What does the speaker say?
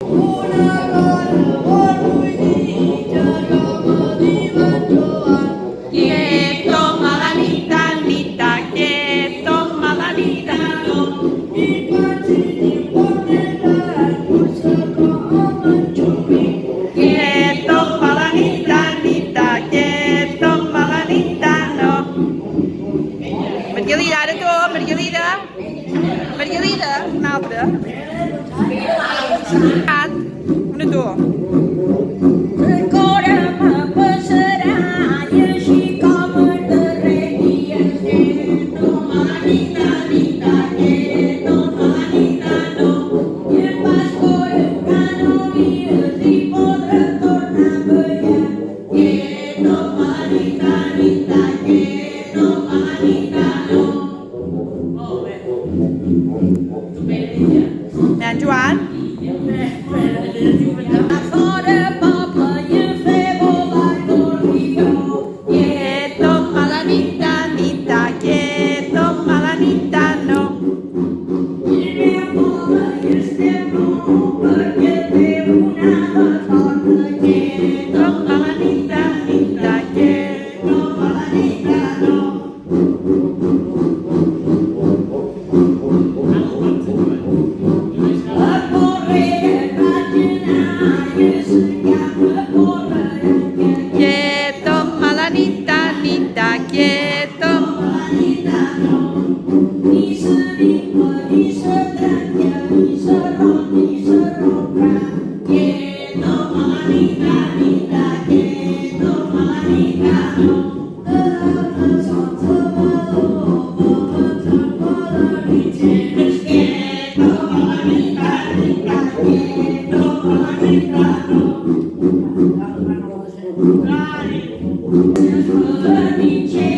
Quieto, malanita, nita, quieto, malanita, no. Quieto, malanita, nita, quieto, malanita, no. Margarida, ara tu, Margarida. Margarida, una altra. Una tu. Nè anh Joan. Quieto, malanita, nita, quieto, malanita, no. Quieto, malanita, nita, quieto, malanita, no. Quieto, malanita, nita, quieto, malanita, no. Quieto, malanita, nita, quieto, malanita, no. Quieto, malanita, nita, quieto, malanita, no.